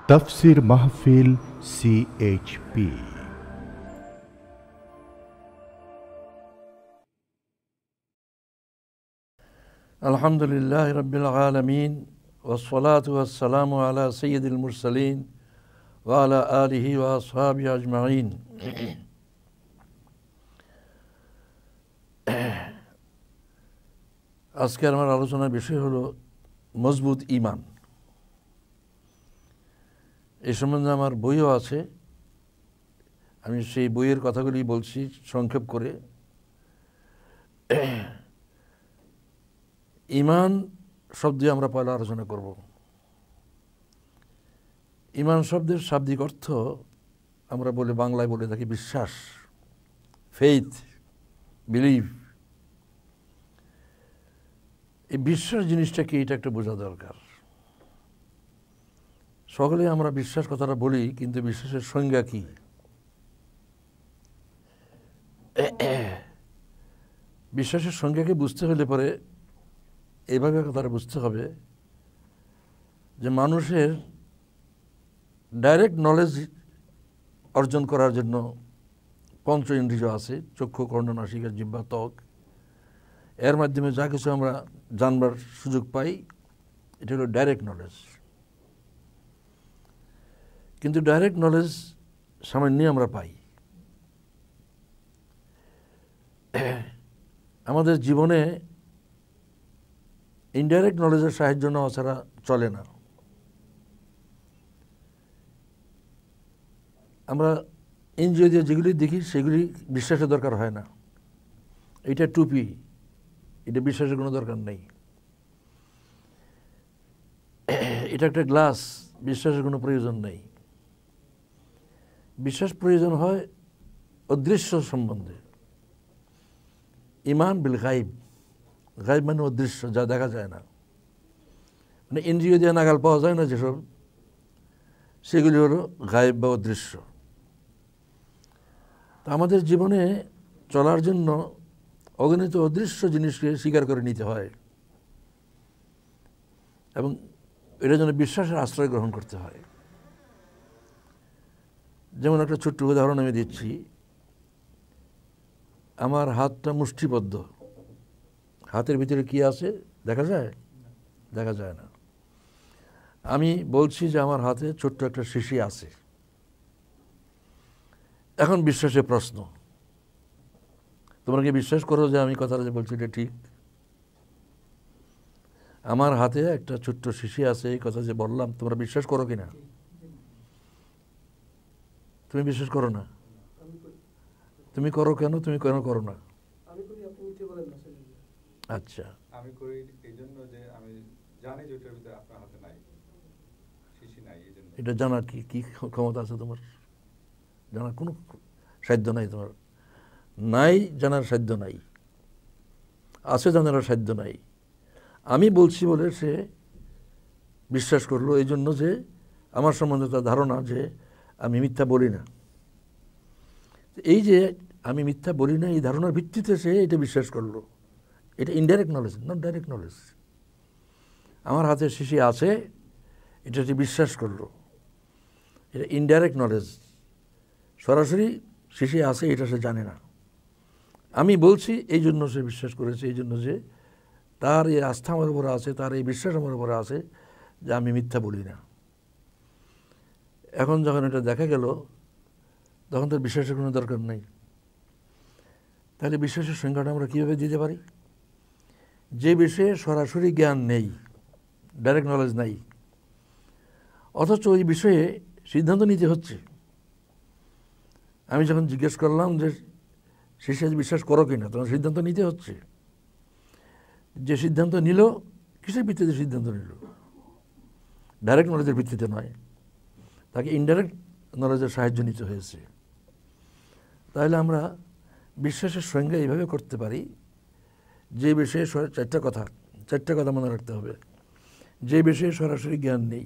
তাফসীর মাহফিল CHP। আলহামদুলিল্লাহ রাব্বিল আলামিন ওয়াসসালাতু ওয়াসসালামু আলা সাইয়্যিদিল মুরসালিন ওয়া আলা আলিহি ওয়া আসহাবিহি আজমাইন। আজকে আমার আলোচনার বিষয় হলো মজবুত ঈমান। এই সম্বন্ধে আমার বইও আছে, আমি সেই বইয়ের কথাগুলি বলছি সংক্ষেপ করে। ঈমান শব্দে আমরা পয়লা আলোচনা করব। ঈমান শব্দের শাব্দিক অর্থ আমরা বাংলায় বলে থাকি বিশ্বাস, ফেইথ, বিলিভ। এই বিশ্বাস জিনিসটা কি, এটা একটা বোঝা দরকার। সকলে আমরা বিশ্বাস কথাটা বলি, কিন্তু বিশ্বাসের সংজ্ঞা কি? বিশ্বাসের সংজ্ঞাকে বুঝতে হলে পরে এইভাবে কথাটা বুঝতে হবে যে মানুষের ডাইরেক্ট নলেজ অর্জন করার জন্য পঞ্চ ইন্দ্রিয় আছে, চক্ষু, কর্ণ, নাসিকা, জিহ্বা, ত্বক। এর মাধ্যমে যা কিছু আমরা জানবার সুযোগ পাই, এটা হলো ডাইরেক্ট নলেজ। কিন্তু ডাইরেক্ট নলেজ সামান্যই আমরা পাই। আমাদের জীবনে ইনডাইরেক্ট নলেজের সাহায্য নেওয়া ছাড়া চলে না। আমরা এনজিও দিয়ে যেগুলি দেখি সেগুলি বিশ্বাসের দরকার হয় না। এটা টুপি, এটা বিশ্বাসের কোনো দরকার নেই। এটা একটা গ্লাস, বিশ্বাসের কোনো প্রয়োজন নেই। বিশ্বাস প্রয়োজন হয় অদৃশ্য সম্বন্ধে। ঈমান বিল গায়ব, গায়ব মানে অদৃশ্য, যা দেখা যায় না, মানে ইন্দ্রিয় দিয়ে নাগাল পাওয়া যায় না যেসব, সেগুলি হলো গায়ব বা অদৃশ্য। তা আমাদের জীবনে চলার জন্য অগণিত অদৃশ্য জিনিসকে স্বীকার করে নিতে হয় এবং এটার জন্য বিশ্বাসের আশ্রয় গ্রহণ করতে হয়। যেমন একটা ছোট্ট উদাহরণ আমি দিচ্ছি। আমার হাতটা মুষ্টিবদ্ধ, হাতের ভিতরে কি আছে দেখা যায়? দেখা যায় না। আমি বলছি যে আমার হাতে ছোট্ট একটা শিশি আছে। এখন বিশ্বাসের প্রশ্ন, তোমরা কি বিশ্বাস করো যে আমি কথাটা যে বলছি এটা ঠিক? আমার হাতে একটা ছোট্ট শিশি আছে, এই কথা যে বললাম, তোমরা বিশ্বাস করো কিনা? তুমি বিশ্বাস করো না? তুমি করো কেন? তুমি কেন করো না? আচ্ছা, আমি করি এই জন্য যে আমি জানি যে ওটার ভিতরে আপনার হাতে নাই, শিশি নাই, এই জন্য। এটা জানার কি কি ক্ষমতা আছে তোমার? জানার কোনো সাধ্য নাই তোমার। নাই জানার সাধ্য নাই, আছে জানার সাধ্য নাই। আমি বলছি বলে সে বিশ্বাস করলো, এই জন্য যে আমার সম্বন্ধে তার ধারণা যে আমি মিথ্যা বলি না। এই যে আমি মিথ্যা বলি না, এই ধারণার ভিত্তিতে সে এটা বিশ্বাস করলো। এটা indirect knowledge, not direct knowledge. আমার হাতে শিশি আছে, এটা সে বিশ্বাস করলো, এটা ইনডাইরেক্ট নলেজ। সরাসরি শিশি আছে এটা সে জানে না। আমি বলছি এই জন্য সে বিশ্বাস করেছে, এই জন্য যে তার এই আস্থা আমার উপরে আছে, তার এই বিশ্বাস আমার উপরে আছে যে আমি মিথ্যা বলি না। এখন যখন এটা দেখা গেল, তখন তার বিশ্বাসের কোনো দরকার নেই। তাহলে বিশ্বাসের সংজ্ঞাটা আমরা কীভাবে দিতে পারি? যে বিষয়ে সরাসরি জ্ঞান নেই, ডাইরেক্ট নলেজ নাই, অথচ ওই বিষয়ে সিদ্ধান্ত নিতে হচ্ছে। আমি যখন জিজ্ঞেস করলাম যে শিষ্য বিশ্বাস করো কিনা, তখন সিদ্ধান্ত নিতে হচ্ছে। যে সিদ্ধান্ত নিল, কিসের ভিত্তিতে সিদ্ধান্ত নিল? ডাইরেক্ট নলেজের ভিত্তিতে নয়, তাকে ইনডাইরেক্ট নলেজের সাহায্য নিতে হয়েছে। তাহলে আমরা বিশ্বাসের সংজ্ঞা এইভাবে করতে পারি, যে বিষয়ে চারটা কথা মনে রাখতে হবে। যে বিষয়ে সরাসরি জ্ঞান নেই,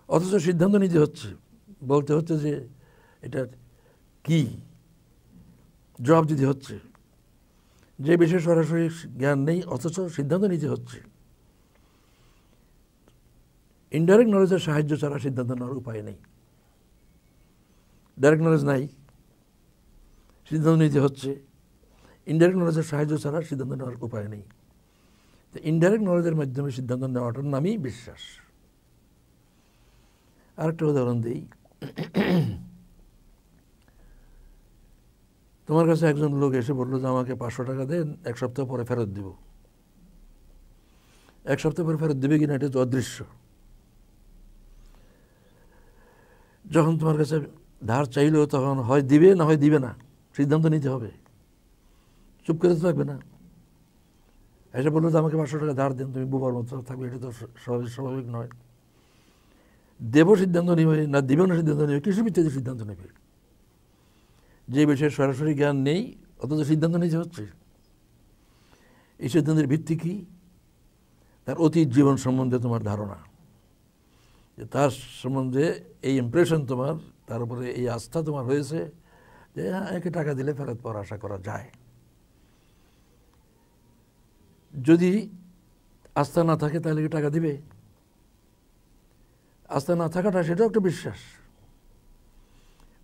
অথচ সিদ্ধান্ত নিতে হচ্ছে, বলতে হচ্ছে যে এটা কি, জবাব দিতে হচ্ছে। যে বিষয়ে সরাসরি জ্ঞান নেই অথচ সিদ্ধান্ত নিতে হচ্ছে, ইনডাইরেক্ট নলেজের সাহায্য ছাড়া সিদ্ধান্ত নেওয়ার উপায় নেই। ডাইরেক্ট নলেজ নাই, সিদ্ধান্ত নিতে হচ্ছে। ইনডাইরেক্ট নলেজের সাহায্য ছাড়া সিদ্ধান্ত নেওয়ার উপায় নেই। তো ইনডাইরেক্ট নলেজের মাধ্যমে সিদ্ধান্ত নেওয়াটার নামই বিশ্বাস। আরেকটা উদাহরণ দিই। তোমার কাছে একজন লোক এসে বললো যে আমাকে 500 টাকা দেন, 1 সপ্তাহ পরে ফেরত দিব। 1 সপ্তাহ পরে ফেরত দেবে কিনা এটা তো অদৃশ্য। যখন তোমার কাছে ধার চাইলেও তখন হয় দিবে না হয় দিবে না, সিদ্ধান্ত নিতে হবে। চুপ করে তো থাকবে না। এসে বললো যে আমাকে 500 টাকা ধার দেন, তুমি বোবার মতো থাকবে, এটা তো স্বাভাবিক নয়। দেব সিদ্ধান্ত নিবে না দিবে না সিদ্ধান্ত নেবে, কিছু ভিত্তিতে সিদ্ধান্ত নেবে যে বিষয়ে সরাসরি জ্ঞান নেই, অথচ সিদ্ধান্ত নিতে হচ্ছে। এই সিদ্ধান্তের ভিত্তি কি? তার অতীত জীবন সম্বন্ধে তোমার ধারণা, যে তার সম্বন্ধে এই ইমপ্রেশন তোমার, তার উপরে এই আস্থা তোমার হয়েছে যে হ্যাঁ, একে টাকা দিলে ফেরত পাওয়ার আশা করা যায়। যদি আস্থা না থাকে তাহলে কি টাকা দিবে? আস্থা না থাকাটা সেটাও একটা বিশ্বাস,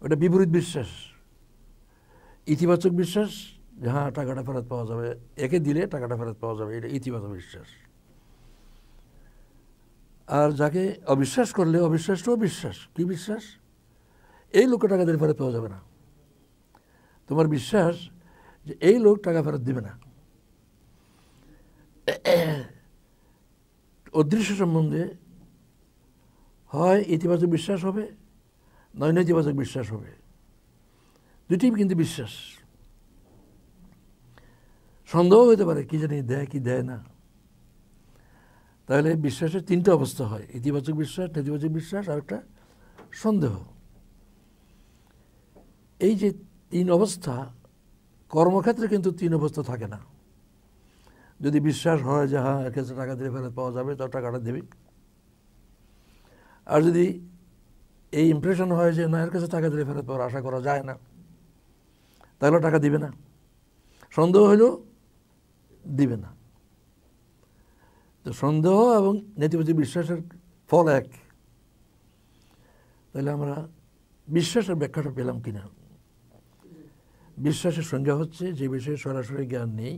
ওটা বিপরীত বিশ্বাস। ইতিবাচক বিশ্বাস যে হ্যাঁ টাকাটা ফেরত পাওয়া যাবে, একে দিলে টাকাটা ফেরত পাওয়া যাবে, এটা ইতিবাচক বিশ্বাস। আর যাকে অবিশ্বাস করলে অবিশ্বাসটাও বিশ্বাস। কি বিশ্বাস? এই লোককে টাকা দিলে ফেরত পাওয়া যাবে না। তোমার বিশ্বাস যে এই লোক টাকা ফেরত দিবে না। অদৃশ্য সম্বন্ধে হয় ইতিবাচক বিশ্বাস হবে, নয় নেতিবাচক বিশ্বাস হবে, দুটি কিন্তু বিশ্বাস। সন্দেহ হতে পারে কি জানি দেয় কি দেয় না। তাহলে বিশ্বাসের 3টা অবস্থা হয়: ইতিবাচক বিশ্বাস, নেতিবাচক বিশ্বাস, আর একটা সন্দেহ। এই যে 3 অবস্থা, কর্মক্ষেত্রে কিন্তু 3 অবস্থা থাকে না। যদি বিশ্বাস হয় যে হ্যাঁ এর কাছে টাকা দিলে ফেরত পাওয়া যাবে, তো টাকাটা দেবে। আর যদি এই ইমপ্রেশন হয় যে না এর কাছে টাকা দিলে ফেরত পাওয়ার আশা করা যায় না, তাহলে টাকা দিবে না। সন্দেহ হইলেও দিবে না। তো সন্দেহ এবং নেতিবাচক বিশ্বাসের ফল এক। তাহলে আমরা বিশ্বাসের ব্যাখ্যাটা পেলাম কিনা? বিশ্বাসের সংজ্ঞা হচ্ছে যে বিষয়ে সরাসরি জ্ঞান নেই,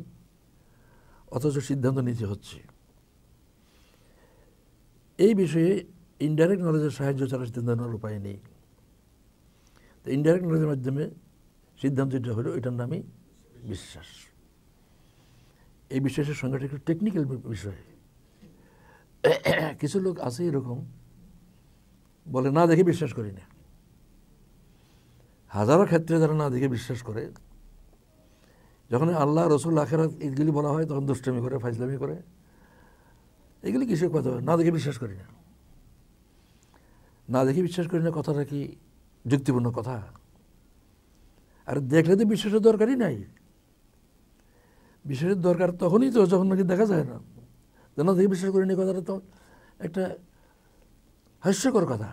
অথচ সিদ্ধান্ত নিতে হচ্ছে। এই বিষয়ে ইনডাইরেক্ট নলেজের সাহায্য ছাড়া সিদ্ধান্ত নেওয়ার উপায় নেই। তো ইনডাইরেক্ট নলেজের মাধ্যমে সিদ্ধান্ত যেটা হলো, এটার নামই বিশ্বাস। এই বিশ্বাসের সংজ্ঞাটা একটু টেকনিক্যাল বিষয়। কিছু লোক আছে এরকম, বলে না দেখে বিশ্বাস করি না। হাজারো ক্ষেত্রে যারা না দেখে বিশ্বাস করে, যখন আল্লাহ, রসুল, আখেরাত এগুলি বলা হয় তখন দুষ্টামি করে, ফাইজলামি করে। এগুলি কিসের কথা? না দেখে বিশ্বাস করি না। না দেখে বিশ্বাস করি না কথাটা কি যুক্তিপূর্ণ কথা? আর দেখলে তো বিশ্বাসের দরকারই নাই। বিশ্বাসের দরকার তখনই তো যখন নাকি দেখা যায় না। না দেখে বিশ্বাস করি না কথাটা তো একটা হাস্যকর কথা,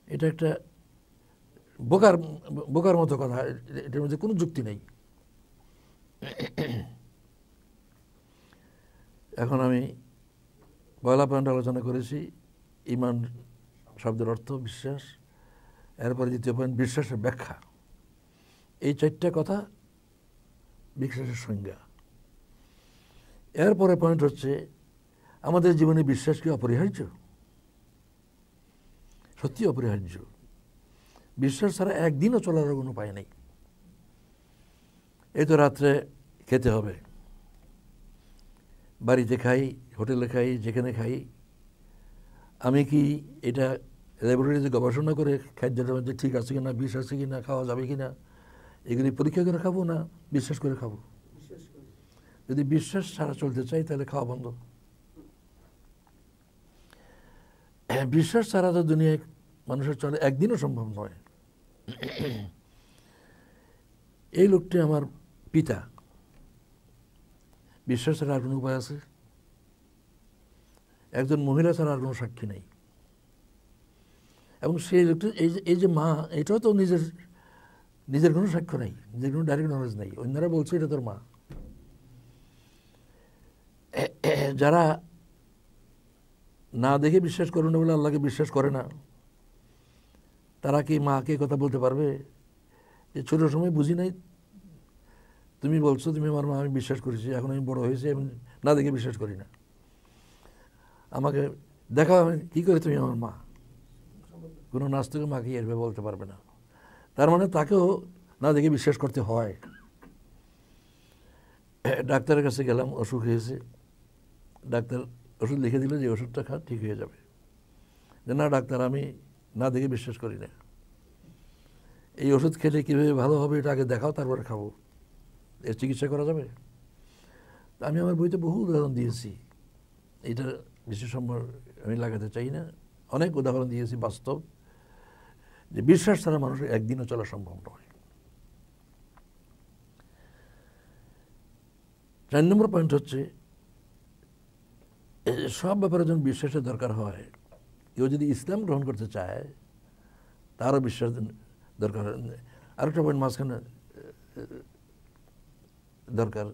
এটা একটা বোকার মতো কথা, এটার মধ্যে কোনো যুক্তি নেই। এখন আমি পয়লা পয়েন্ট আলোচনা করেছি ঈমান শব্দের অর্থ বিশ্বাস, এরপরে দ্বিতীয় পয়েন্ট বিশ্বাসের ব্যাখ্যা। এই 4টা কথা বিশ্বাসের সংজ্ঞা। এরপরে পয়েন্ট হচ্ছে আমাদের জীবনে বিশ্বাস কি অপরিহার্য? সত্যি অপরিহার্য। বিশ্বাস ছাড়া একদিনও চলার কোনো উপায় নেই। এই তো রাত্রে খেতে হবে, বাড়িতে খাই, হোটেলে খাই, যেখানে খাই, আমি কি এটা ল্যাবরেটরিতে গবেষণা করে খাদ্যের মধ্যে ঠিক আছে কিনা, বিষ আছে কিনা, খাওয়া যাবে কিনা, এগুলি পরীক্ষা করে খাবো না বিশ্বাস করে খাবো? যদি বিশ্বাস ছাড়া চলতে চাই তাহলে খাওয়া বন্ধ। বিশ্বাস ছাড়া তো দুনিয়ায় মানুষের চলে একদিনও সম্ভব নয়। এই লোকটি আমার পিতা, বিশ্বাস ছাড়া আর কোনো উপায় আছে? একজন মহিলা ছাড়া আর কোনো সাক্ষী নেই। এবং সেই লোকটি এই যে মা, এটাও তো নিজের কোনো সাক্ষ্য নেই, নিজের কোনো ডাইরেক্ট নলেজ নেই। অন্যরা বলছে এটা তোর মা। যারা না দেখে বিশ্বাস করবে না বলে আল্লাহকে বিশ্বাস করে না, তারা কি মাকে কথা বলতে পারবে যে ছোট সময় বুঝি নাই, তুমি বলছো তুমি আমার মা, আমি বিশ্বাস করেছি, এখন আমি বড় হয়েছি, আমি না দেখে বিশ্বাস করি না, আমাকে দেখাও আমি কী করে তুমি আমার মা? কোনো নাস্তিক মাকে এভাবে বলতে পারবে না। তার মানে তাকেও না দেখে বিশ্বাস করতে হয়। ডাক্তারের কাছে গেলাম, অসুখ হয়েছে, ডাক্তার ওষুধ লিখে দিল যে ওষুধটা খা, ঠিক হয়ে যাবে। যে না ডাক্তার, আমি না দেখে বিশ্বাস করি না, এই ওষুধ খেলে কীভাবে ভালো হবে এটা আগে দেখাও, তারপরে খাবো, এর চিকিৎসা করা যাবে? আমি আমার বইতে বহু উদাহরণ দিয়েছি, এটা বিশেষ সময় আমি লাগাতে চাই না, অনেক উদাহরণ দিয়েছি বাস্তব, যে বিশ্বাস ছাড়া মানুষের একদিনও চলা সম্ভব নয়। 4 নম্বর পয়েন্ট হচ্ছে, সব ব্যাপারে যখন বিশ্বাসের দরকার হয়, কেউ যদি ইসলাম গ্রহণ করতে চায় তারও বিশ্বাস দরকার। আরেকটা পয়েন্ট মাঝখানে দরকার,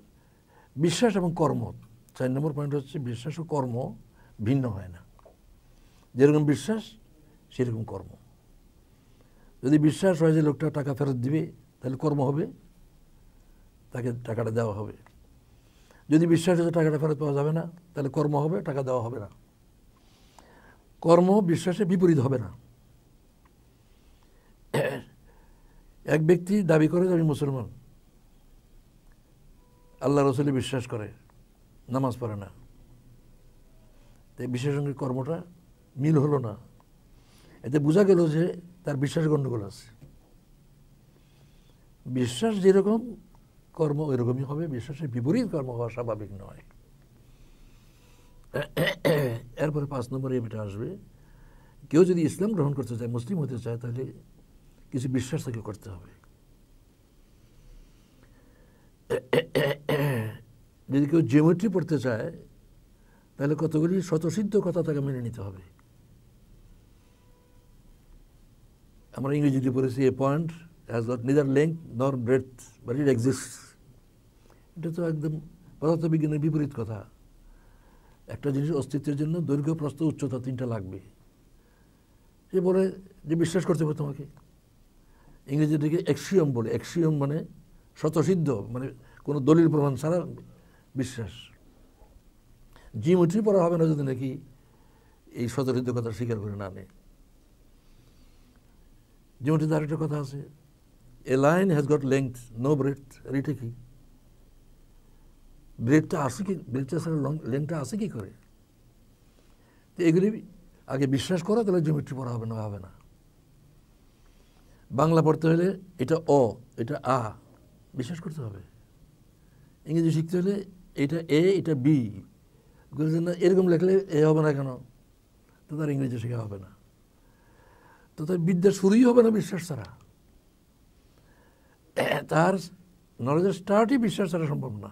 বিশ্বাস এবং কর্ম। 4 নম্বর পয়েন্ট হচ্ছে, বিশ্বাস ও কর্ম ভিন্ন হয় না, যেরকম বিশ্বাস সেরকম কর্ম। যদি বিশ্বাস হয় যে লোকটা টাকা ফেরত দিবে, তাহলে কর্ম হবে, তাকে টাকাটা দেওয়া হবে। যদি বিশ্বাস হয় যে টাকাটা ফেরত পাওয়া যাবে না, তাহলে কর্ম হবে, টাকা দেওয়া হবে না। কর্ম বিশ্বাসের বিপরীত হবে না। এক ব্যক্তি দাবি করে যে আমি মুসলমান, আল্লাহ রসুলে বিশ্বাস করে, নামাজ পড়ে না, তাই বিশ্বাসের সঙ্গে কর্মটা মিল হলো না। এতে বোঝা গেল যে তার বিশ্বাস গণ্ডগোল আছে। বিশ্বাস যেরকম, কর্ম ওই রকমই হবে, বিশ্বাসের বিপরীত কর্ম হওয়া স্বাভাবিক নয়। এরপরে 5 নম্বরে এটা আসবে, কেউ যদি ইসলাম গ্রহণ করতে চায়, মুসলিম হতে চায়, তাহলে কিছু বিশ্বাস তাকে করতে হবে। যদি কেউ জিওমেট্রি পড়তে চায়, তাহলে কতগুলি স্বতঃসিদ্ধ কথা তাকে মেনে নিতে হবে। আমরা ইংরেজিতে পড়েছি, a point has got neither length nor breadth but it exists. এটা তো একদম পদার্থবিজ্ঞানের বিপরীত কথা। একটা জিনিসের অস্তিত্বের জন্য দৈর্ঘ্য, প্রস্থ, উচ্চতা 3টা লাগবে। সে বলে যে বিশ্বাস করতে হবে তোমাকে। ইংরেজিটাকে অ্যাক্সিওম বলে। অ্যাক্সিওম মানে স্বতঃসিদ্ধ, মানে কোনো দলিল প্রমাণ ছাড়া বিশ্বাস। জিওমেট্রি পড়া হবে না যদি নাকি এই স্বতঃসিদ্ধ কথা স্বীকার করে না নেয়। জিওমেট্রিতে আরেকটা কথা আছে, a line has got length no breadth. এটা কি? ব্রেডটা আসে কি, ব্রেডটা ছাড়া লেংথটা আসে কি করে? তো এগুলি আগে বিশ্বাস করো, তাহলে জিওমেট্রি পড়া হবে না, হবে না। বাংলা পড়তে হলে এটা অ, এটা আ, বিশ্বাস করতে হবে। ইংরেজি শিখতে হলে এটা এ, এটা বি, না এরকম লেখলে এ হবে না কেন? তো তার ইংরেজি শেখা হবে না, তো তার বিদ্যা শুরুই হবে না বিশ্বাস ছাড়া। তার নলেজের স্টার্টই বিশ্বাস ছাড়া সম্ভব না।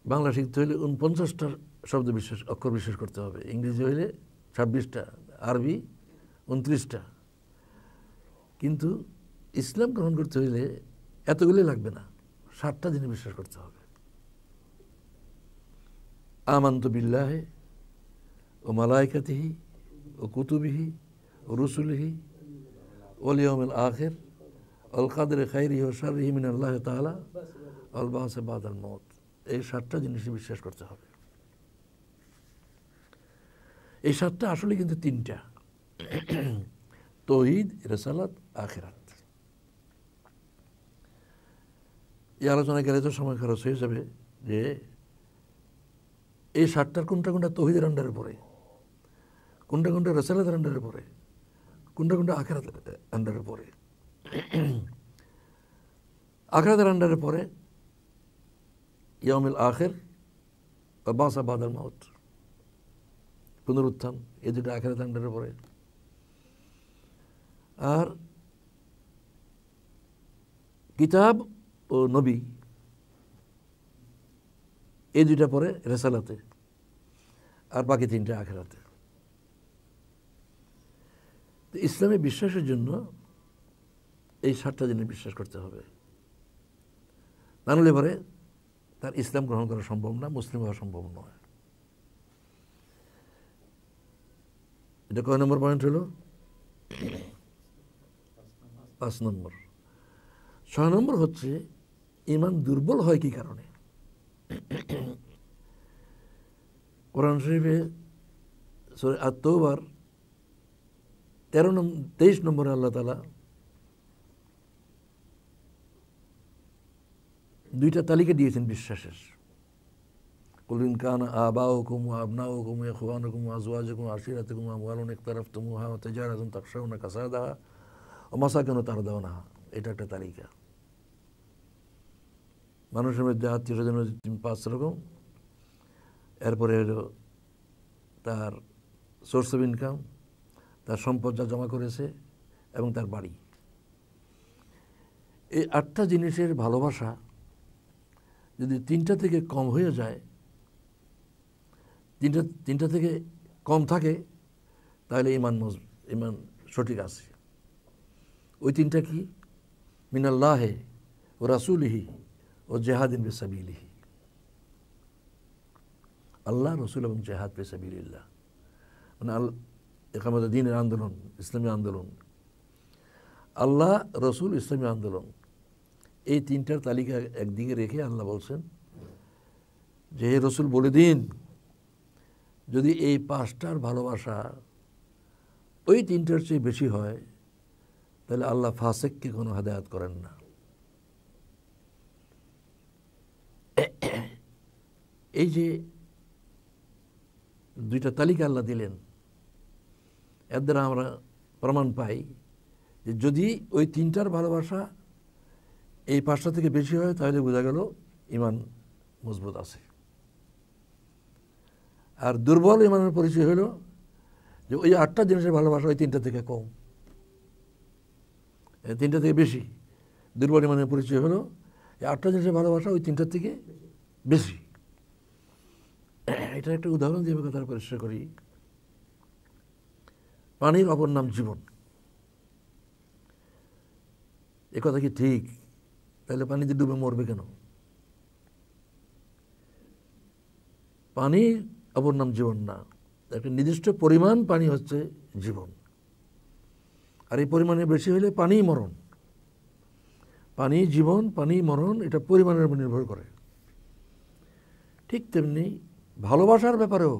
বাংলা শিখতে হলে 49টা শব্দ বিশ্বাস, অক্ষর বিশ্বাস করতে হবে। ইংরেজি হইলে 26টা, আরবি 29টা। কিন্তু ইসলাম গ্রহণ করতে হইলে এতগুলি লাগবে না, 7টা জিনিস বিশ্বাস করতে হবে। আমান্তু বিল্লাহি ও মালাইকাতিহি ও কুতুবিহি ও রুসুলিহি ওয়াল ইয়াউমিল আখির ওয়াল কদরি খাইরিহি ওয়া শাররিহি মিনাল্লাহি তাআলা ওয়াল বা'সি বা'দাল মাউত। এই 7টা জিনিসই বিশ্বাস করতে হবে। এই 7টা আসলে কিন্তু 3টা, তাওহীদ, রিসালাত, আখিরাত। এই আলোচনা গেলে তো সময় খরচ হয়ে যাবে, যে এই 7টার কোনটা কোনটা তাওহীদের আন্ডারে পড়ে, কোনটা কোনটা রিসালাতের আন্ডারে পড়ে, কোনটা কোনটা আখিরাতের আন্ডারে পড়ে। আখিরাতের আন্ডারে পড়ে ইয়াউমিল আখির ওয়া বা'সা বা'দাল মাউত, পুনরুত্থান, এই দুটো আখিরাতের আন্ডারে পড়ে। আর কিতাব ও নবী, এই দুইটা পড়ে রিসালাতে, আর বাকি 3টা আখিরাতে। তো ইসলামে বিশ্বাসের জন্য এই 7টা জিনিস বিশ্বাস করতে হবে। না হলে পরে তার ইসলাম গ্রহণ করা সম্ভব না, মুসলিম হওয়া সম্ভব নয়। এটা কয় নম্বর পয়েন্ট হলো? 5 নম্বর। 6 নম্বর হচ্ছে ঈমান দুর্বল হয় কি কারণে? কোরআন শরীফে সূরা আত-তাওবার 23 নম্বরে আল্লাহ তাআলা দুইটা তালিকা দিয়েছেন বিশ্বাসের। কুল ইন কানা আবাউকুম ওয়া আবনাউকুম ওয়া ইখওয়ানুকুম ওয়া আজওয়াজুকুম ওয়া আশিরাতুকুম ওয়া আমওয়ালুন ইকতারাফতুমুহা ওয়া তিজারাতুন তাখশাউনা কাসাদাহা ওয়া মাসাকিনু তারদাউনাহা। এটা একটা তালিকা। মানুষের মধ্যে আত্মীয়-স্বজনের 5 রকম, এরপরে হলো তার সোর্স অফ ইনকাম, তার সম্পদ যা জমা করেছে এবং তার বাড়ি। এই 8টা জিনিসের ভালোবাসা যদি 3টা থেকে কম হয়ে যায়, তিনটা থেকে কম থাকে, তাহলে ঈমান সঠিক আছে। ওই 3টা কি? মিনাল্লাহে ও রাসূলিহি ও জিহাদিন ফি সাবিলিহি। আল্লাহ, রসুল এবং জিহাদ ফি সাবিলিল্লাহ, মানে ইকামত দ্বীনের আন্দোলন, ইসলামী আন্দোলন। আল্লাহ, রসুল, ইসলামী আন্দোলন, এই 3টার তালিকা একদিকে রেখে আল্লাহ বলছেন যে হে রসুল বলে দিন, যদি এই 5টার ভালোবাসা ওই 3টার চেয়ে বেশি হয়, তাহলে আল্লাহ ফাসেককে কোনো হেদায়েত করেন না। এই যে 2টা তালিকা আল্লাহ দিলেন, এর দ্বারা আমরা প্রমাণ পাই যে যদি ওই 3টার ভালোবাসা এই 5টা থেকে বেশি হয়, তাহলে বোঝা গেল ঈমান মজবুত আছে। আর দুর্বল ঈমানের পরিচয় হলো যে ওই 8টা জিনিসের ভালোবাসা ওই 3টা থেকে কম, 3টা থেকে বেশি। দুর্বল ঈমানের পরিচয় হলো এই 8টা জিনিসের ভালোবাসা ওই 3টার থেকে বেশি। এটা একটা উদাহরণ দিয়ে কথাটা পরিষ্কার করি। পানির অপর নাম জীবন, এ কথা কি ঠিক? তাহলে পানিতে ডুবে মরবে কেন? পানির অপর নাম জীবন না, একটা নির্দিষ্ট পরিমাণ পানি হচ্ছে জীবন। আর এই পরিমাণে বেশি হলে পানি মরণ। পানি জীবন, পানি মরণ, এটা পরিমাণের উপর নির্ভর করে। ঠিক তেমনি ভালোবাসার ব্যাপারেও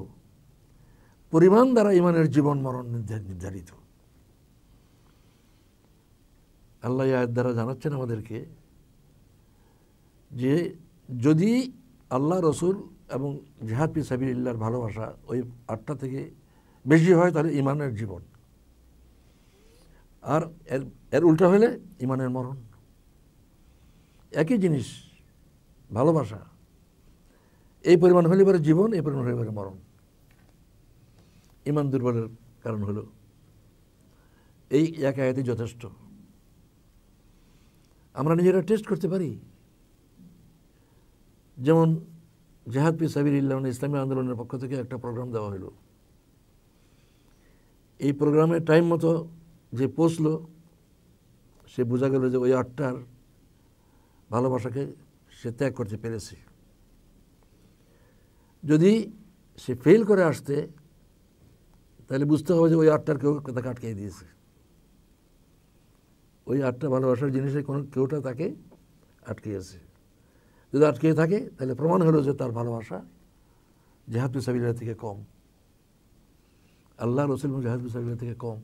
পরিমাণ দ্বারা ঈমানের জীবন মরণ নির্ধারিত। আল্লাহ আয়াত দ্বারা জানাচ্ছেন আমাদেরকে যে যদি আল্লাহ, রসুল এবং জিহাদ ফি সাবিলিল্লাহর ভালোবাসা ওই 8টা থেকে বেশি হয়, তাহলে ঈমানের জীবন। আর এর উল্টা হলে ঈমানের মরণ। একই জিনিস, ভালোবাসা এই পরিমাণ হলে পরে জীবন, এই পরিমাণ হলে পরে মরণ। ঈমান দুর্বলের কারণ হলো এই এক আয়াতই যথেষ্ট। আমরা নিজেরা টেস্ট করতে পারি। যেমন জিহাদ ফি সাবিলিল্লাহ ইসলামী আন্দোলনের পক্ষ থেকে একটা প্রোগ্রাম দেওয়া হলো। এই প্রোগ্রামে টাইম মতো যে পৌঁছলো, সে বোঝা গেল যে ওই 8টার ভালোবাসাকে সে ত্যাগ করতে পেরেছে। যদি সে ফেল করে আসতে, তাহলে বুঝতে হবে যে ওই 8টার কেউ তাকে আটকে দিয়েছে। ওই 8টা ভালোবাসার জিনিসে কেউটা তাকে আটকেছে। যদি আটকে থাকে, তাহলে প্রমাণ হলো যে তার ভালোবাসা জিহাদ ফি সাবিলিল্লাহ থেকে কম, আল্লাহ, রসুল এবং জিহাদ ফি সাবিলিল্লাহ থেকে কম।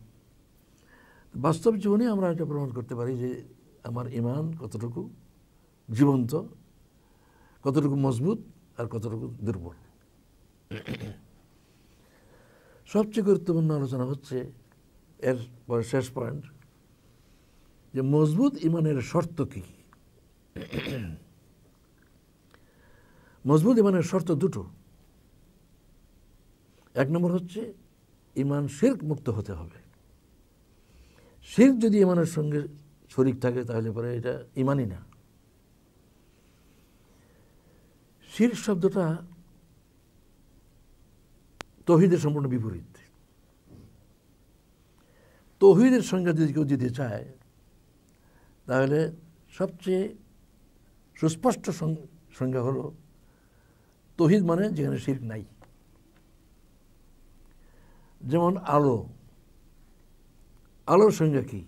বাস্তব জীবনে আমরা এটা প্রমাণ করতে পারি যে আমার ঈমান কতটুকু জীবন্ত, কতটুকু মজবুত আর কতটুকু দুর্বল। সবচেয়ে গুরুত্বপূর্ণ আলোচনা হচ্ছে এর পরে শেষ পয়েন্ট, যে মজবুত ঈমানের শর্ত কি। মজবুত ঈমানের শর্ত 2টো। 1 নম্বর হচ্ছে ঈমান শিরক মুক্ত হতে হবে। শিরক যদি ঈমানের সঙ্গে শরীক থাকে, তাহলে পরে এটা ঈমানই না। শিরক শব্দটা তৌহিদের সম্পূর্ণ বিপরীত। তৌহিদের সংজ্ঞা যদি কেউ দিতে চায়, তাহলে সবচেয়ে সুস্পষ্ট সংজ্ঞা হলো তৌহিদ মানে যেখানে শিরক নাই। যেমন আলো, আলোর সংজ্ঞা কি?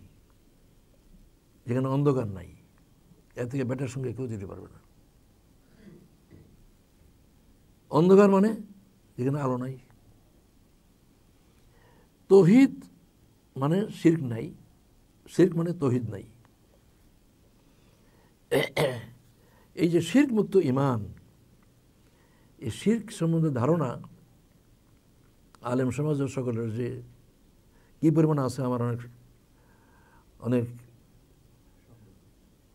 যেখানে অন্ধকার নাই। এর থেকে বেটার সঙ্গে কেউ দিতে পারবে না। অন্ধকার মানে যেখানে আলো নাই। তৌহিদ মানে শিরক নাই, শিরক মানে তৌহিদ নাই। এই যে শিরক মুক্ত ঈমান, এই শিরক সম্বন্ধে ধারণা আলেম সমাজের সকলের যে কি পরিমাণ আছে, আমার অনেক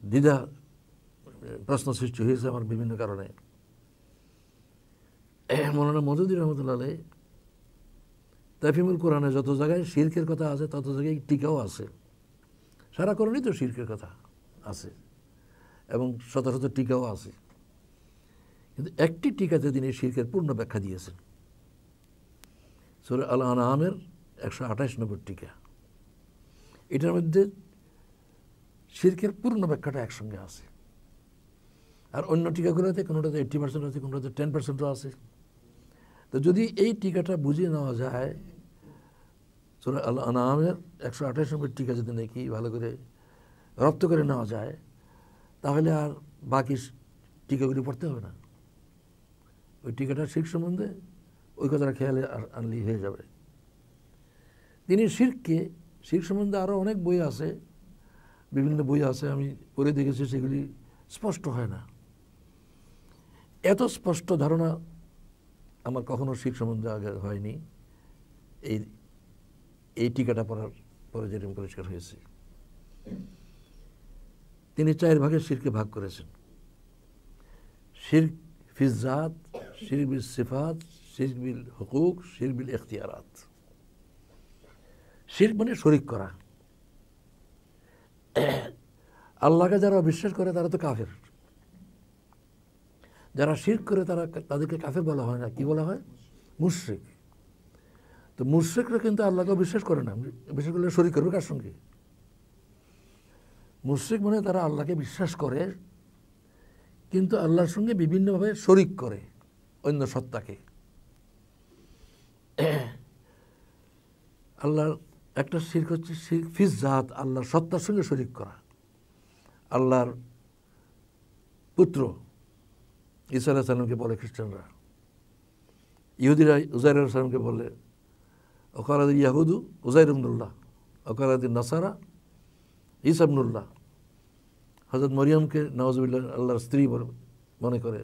দ্বিধা প্রশ্ন সৃষ্টি হয়েছে আমার বিভিন্ন কারণে। মৌলানা মওদুদী রহমতুল্লাহ আলাইহ তাফহিমুল কোরআনে যত জায়গায় শিরকের কথা আছে তত জায়গায় টিকাও আছে। সারা কোরআনই তো শিরকের কথা আছে এবং শত শত টিকাও আছে, কিন্তু একটি টিকাতে তিনি শিরকের পূর্ণ ব্যাখ্যা দিয়েছেন। সূরা আল আনআমের 128 নম্বর টিকা। এটার মধ্যে শিরকের পূর্ণ ব্যাখ্যাটা একসঙ্গে আছে। আর অন্য টিকাগুলোতে কোনোটাতে 80% আছে, কোনোটাতে 10%ও আছে। তো যদি এই টিকাটা বুঝিয়ে নেওয়া যায়, সূরা আল আনআমের 128 নম্বর টিকা যদি নাকি ভালো করে রপ্ত করে নেওয়া যায়, তাহলে আর বাকি টিকাগুলি পড়তে হবে না। ওই টিকাটা শিরক সম্বন্ধে ওই কথাটা খেয়ালে আনলেই হয়ে যাবে। তিনি শিরক সম্বন্ধে আরও অনেক বই আছে, বিভিন্ন বই আছে, আমি পড়ে দেখেছি, সেগুলি স্পষ্ট হয় না। এত স্পষ্ট ধারণা আমার কখনো শিরক সম্বন্ধে আগে হয়নি। এই টিকাটা পড়ার পরে যেরকম পরিষ্কার হয়েছে। তিনি 4 ভাগে শিরকে ভাগ করেছেন। শিরক ফিজ জাত, শিরক বিল সিফাত, শিরক বিল হুকুক, শিরক বিল ইখতিয়ারাত। শিরক মানে শরীক করা। আল্লাহকে যারা বিশ্বাস করে তারা তো কাফের। যারা শিরক করে তাদেরকে কাফের বলা হয় না, কি বলা হয়? মুশরিক। তো মুশরিকরা কিন্তু আল্লাহকে বিশ্বাস করে না। বিশ্বাস করলে শরীক করবে কার সঙ্গে? মুশরিক মানে তারা আল্লাহকে বিশ্বাস করে কিন্তু আল্লাহর সঙ্গে বিভিন্নভাবে শরীক করে অন্য সত্তাকে। আল্লাহর একটা শিরক হচ্ছে শিরক ফিজ জাত, আল্লাহর সত্তার সঙ্গে শরীক করা। আল্লাহর পুত্র ঈসা আলাইহিস সালামকে বলে খ্রিস্টানরা, ইহুদিরা উজাইর আলাইহিস সালামকে বলে ওকালাদ ইয়াহুদু উজাইর ইবনুল্লাহ, ওকালাদ নাসারা ঈসা ইবনুল্লাহ। হযরত মরিয়মকে নাউজুবিল্লাহ আল্লাহর স্ত্রী মনে করে,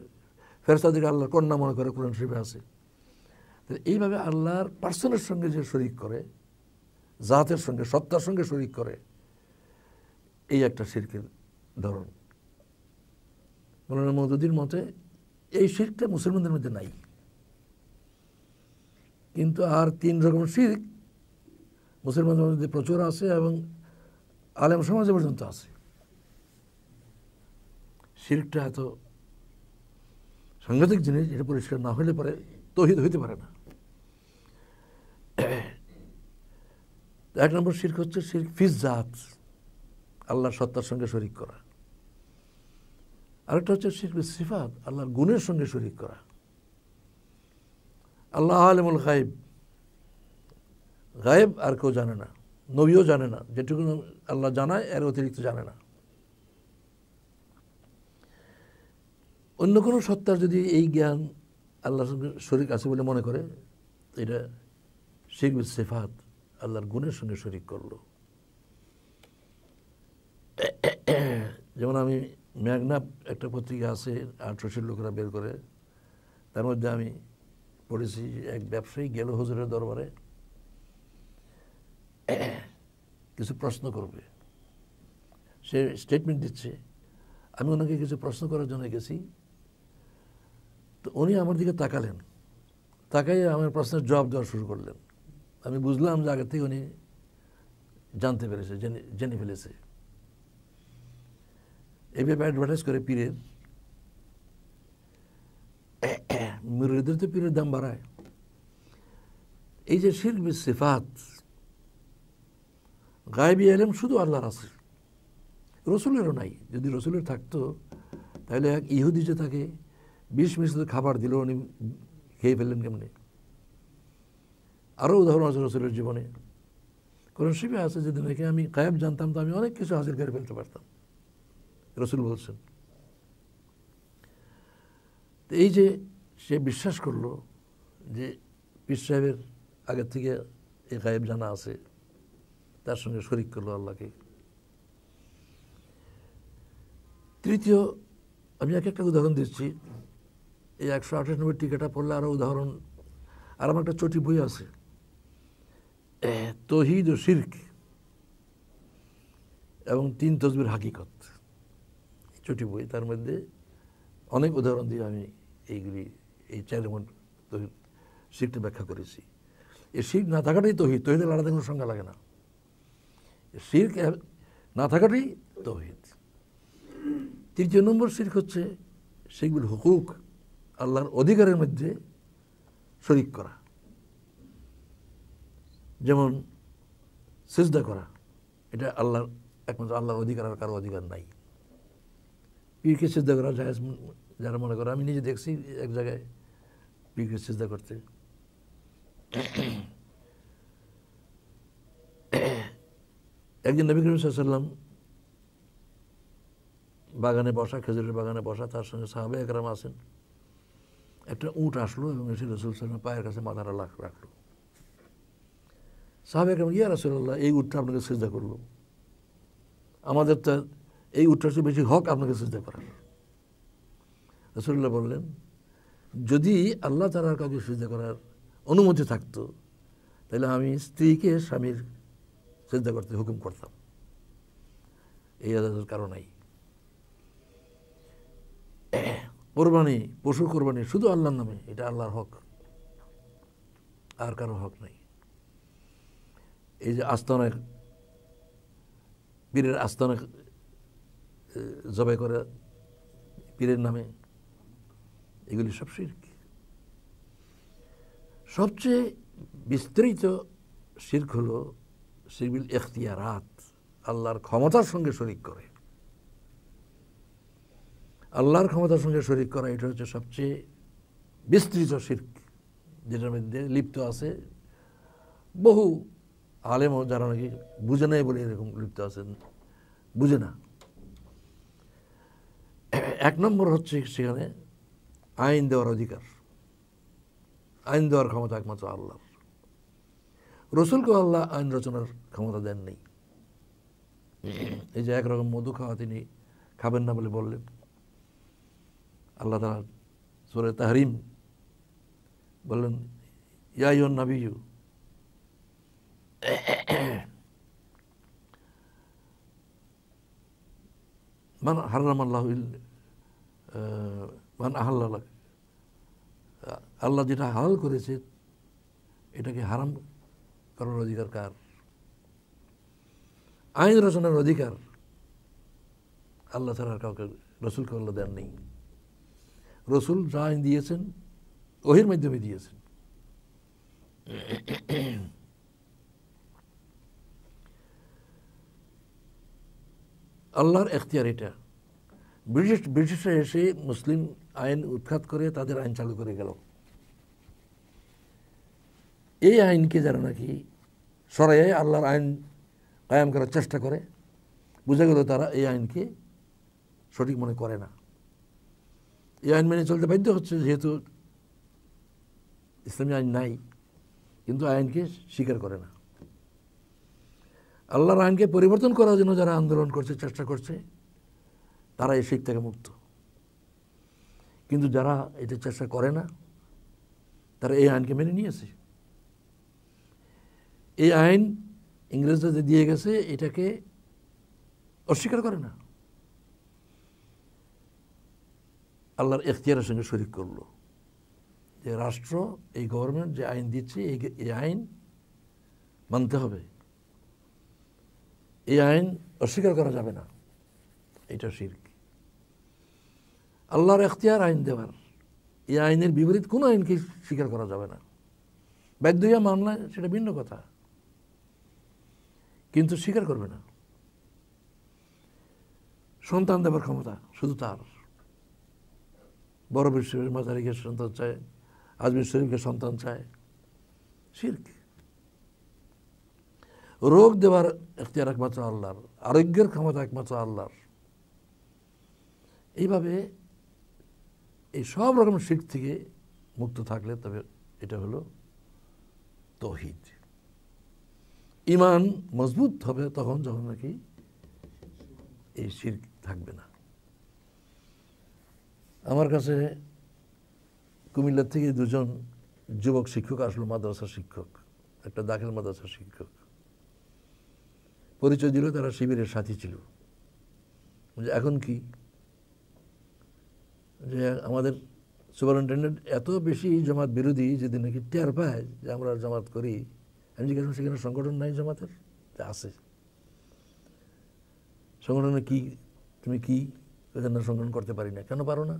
ফেরেশতাদেরকে আল্লাহর কন্যা মনে করে, কোরআন শরীফে আছে। এইভাবে আল্লাহর পার্সনের সঙ্গে যে শরীক করে, জাতের সঙ্গে, সত্তার সঙ্গে শরীক করে, এই একটা শিরকের ধরন। মৌলানা মওদুদীর মতে এই শিরকটা মুসলমানদের মধ্যে নাই, কিন্তু আর 3 রকমের শিরক মুসলমানদের মধ্যে প্রচুর আছে এবং আলেম সমাজে পর্যন্ত আছে। শিরকটা এত সাংঘাতিক জিনিস, এটা পরিষ্কার না হলে পরে তৌহিদ হইতে পারে না। 1 নম্বর শিরক হচ্ছে শিরক ফিজ জাত, আল্লাহর সত্তার সঙ্গে শরীক করা। আরেকটা হচ্ছে শিরক বিল সিফাত, আল্লাহর গুণের সঙ্গে শরীক করা। আল্লাহ আলিমুল গায়ব, গায়েব আর কেউ জানে না, নবীও জানে না। যেটুকু আল্লাহ জানায় এর অতিরিক্ত জানে না। অন্য কোনো সত্তার যদি এই জ্ঞান আল্লাহর সঙ্গে শরীক আছে বলে মনে করে, এটা শিরক বিল সিফাত, আল্লাহর গুণের সঙ্গে শরীক করলো। যেমন আমি মেঘনা একটা পত্রিকা আছে 1800 লোকেরা বের করে, তার মধ্যে আমি পড়েছি এক ব্যবসায়ী গেল হুজুরের দরবারে, কিছু প্রশ্ন করবে। সে স্টেটমেন্ট দিচ্ছে, আমি ওনাকে কিছু প্রশ্ন করার জন্য গেছি। তো উনি আমার দিকে তাকালেন, তাকাই আমার প্রশ্নের জবাব দেওয়া শুরু করলেন। আমি বুঝলাম যে আগে থেকে উনি জানতে পেরেছে, জেনে ফেলেছে। এইভাবে অ্যাডভার্টাইজ করে পীরের, মুরিদদের তো পীরের দাম বাড়ায়। এই যে শিরক বিল সিফাত, গায়বী ইলম শুধু আল্লাহর আছে, রসুলেরও নাই। যদি রসুলের থাকতো তাহলে এক ইহুদি যে তাকে বিষ মিশ্রিত খাবার দিল, উনি খেয়ে ফেললেন কেমনি? আরও উদাহরণ আছে রসুলের জীবনে। কোরআন শরীফে আছে যদি নাকি আমি গায়েব জানতাম তো আমি অনেক কিছু হাসিল করে ফেলতে পারতাম, রসুল বলছেন। তো এই যে সে বিশ্বাস করলো যে পীর সাহেবের আগের থেকে এই গায়েব জানা আছে, তার সঙ্গে শরিক করলো আল্লাহকে। তৃতীয়, আমি একটা উদাহরণ দিচ্ছি, এই 128 নম্বর টিকাটা পড়লে আরও উদাহরণ। আর আমার একটা চটি বই আছে, তৌহিদ ও শিরক এবং 3 তসবির হাকিকত, চটি বই। তার মধ্যে অনেক উদাহরণ দিয়ে আমি এইগুলি, এই 4 তৌহিদ শিরকটা ব্যাখ্যা করেছি। এই শিরক না থাকাটাই তৌহিদ, তৌহিদের আলাদা কোনো সংজ্ঞা লাগে না। শিরক না থাকাটাই তৌহিদ। 3 নম্বর শিরক হচ্ছে শিরকুল হুকুক, আল্লাহর অধিকারের মধ্যে শরিক করা। যেমন সিজদা করা, এটা আল্লাহর একমাত্র আল্লাহর অধিকার, আর কারো অধিকার নাই। পীরকে সিজদা করা জায়েজ যারা মনে করে, আমি নিজে দেখছি এক জায়গায় পীরকে সিজদা করতে। একদিন নবী করিম সাল্লাল্লাহু আলাইহি ওয়াসাল্লাম বাগানে বসা, খেজুরের বাগানে বসা, তার সঙ্গে সাহাবায়ে কেরাম আছেন। একটা উট আসলো এবং এসে রাসূল সাল্লাল্লাহু আলাইহি ওয়াসাল্লামের পায়ের কাছে মাথাটা রাখলো। সাহাবায়ে কেরাম, ইয়া রাসূলুল্লাহ, এই উটটা আপনাকে সিজদা করলো, আমাদের তো এই উটটার চেয়ে বেশি হক আপনাকে সিজদা করার। রাসূলুল্লাহ বললেন, যদি আল্লাহ তাআলার কাউকে সিজদা করার অনুমতি থাকতো তাহলে আমি স্ত্রীকে স্বামীর সিজদা করতে হুকুম করতাম, এই আজাদের কারণ নাই। কোরবানি, পশু কোরবানি শুধু আল্লাহর নামে, এটা আল্লাহর হক, আর কারো হক নাই। এই যে আস্তানায়, পীরের আস্তানায় জবাই করে পীরের নামে, এগুলি সব শিরক। সবচেয়ে বিস্তৃত শিরক হলো শিরকুল ইখতিয়ারাত, আল্লাহর ক্ষমতার সঙ্গে শরিক করে। আল্লাহর ক্ষমতার সঙ্গে শরিক করা, এটা হচ্ছে সবচেয়ে বিস্তৃত শিরক, যেটার মধ্যে লিপ্ত আছে বহু আলেম, যারা নাকি বুঝে নাই বলে এরকম লিপ্ত আছেন, বুঝে না। 1 নম্বর হচ্ছে সেখানে আইন দেওয়ার অধিকার, আইন দেওয়ার ক্ষমতা একমাত্র আল্লাহর। রসুলকে আল্লাহ আইন রচনার ক্ষমতা দেন নেই। এই যে একরকম মধু খাওয়া তিনি খাবেন না বলে বললেন, আল্লাহ তাআলা সূরা তাহরিম বললেন, ইয়া আইয়ুহান নাবিয়্যু মান হারামাল্লাহু মান আহাল্লা লাক, আল্লাহ যেটা হালাল করেছে এটাকে হারাম করার অধিকার কার? আইন রচনার অধিকার আল্লাহ ছাড়া কাউকে, রসুলকে আল্লাহ দেন নেই। রসুল যা আইন দিয়েছেন ওহির মাধ্যমে দিয়েছেন। আল্লাহর এখতিয়ার এটা। ব্রিটিশরা এসে মুসলিম আইন উৎখাত করে তাদের আইন চালু করে গেল। এই আইনকে যারা নাকি সরাইয়ে আল্লাহর আইন কায়েম করার চেষ্টা করে, বুঝা গেল তারা এই আইনকে সঠিক মনে করে না। এই আইন মেনে চলতে বাধ্য হচ্ছে, যেহেতু ইসলামী আইন নাই, কিন্তু আইনকে স্বীকার করে না। আল্লাহর আইনকে পরিবর্তন করার জন্য যারা আন্দোলন করছে, চেষ্টা করছে, তারা এই শিরক থেকে মুক্ত। কিন্তু যারা এটা চেষ্টা করে না, তারা এই আইনকে মেনে নিয়েছে। এই আইন ইংরেজরা যে দিয়ে গেছে, এটাকে অস্বীকার করে না, আল্লাহর এখতিয়ারের সঙ্গে শরিক করলো। যে রাষ্ট্র, এই গভর্নমেন্ট যে আইন দিচ্ছে, এই আইন মানতে হবে, এই আইন অস্বীকার করা যাবে না, এটা শিরক। আল্লাহর এখতিয়ার আইন দেওয়ার, এই আইনের বিপরীত কোনো আইনকে স্বীকার করা যাবে না। বাধ্য হইয়া মানলে সেটা ভিন্ন কথা, কিন্তু স্বীকার করবে না। সন্তান দেবার ক্ষমতা শুধু তার, বড় বিশ্বের মাজারিকে সন্তান চায়, আজমির শরীফকে সন্তান চায়, শিরক। রোগ দেওয়ার এখতিয়ার একমাত্র আল্লাহর, আরোগ্যের ক্ষমতা একমাত্র আল্লাহর। এইভাবে এই সব রকম শিরক থেকে মুক্ত থাকলে তবে এটা হলো তাওহীদ। ঈমান মজবুত হবে তখন যখন নাকি এই শিরক থাকবে না। আমার কাছে কুমিল্লার থেকে দুজন যুবক শিক্ষক আসলো, মাদ্রাসা শিক্ষক, একটা দাখিল মাদ্রাসা শিক্ষক। পরিচয় দিল তারা শিবিরের সাথী ছিল। যে এখন কি, যে আমাদের সুপারিনটেন্ডেন্ট এত বেশি জামাত বিরোধী যদি নাকি টের পায় যে আমরা জামাত করি। আমি জিজ্ঞাসা করি সেখানে সংগঠন নাই জামাতের? আছে। সংগঠনে কি, তুমি কি সংগঠন করতে পারি না? কেন পারো না?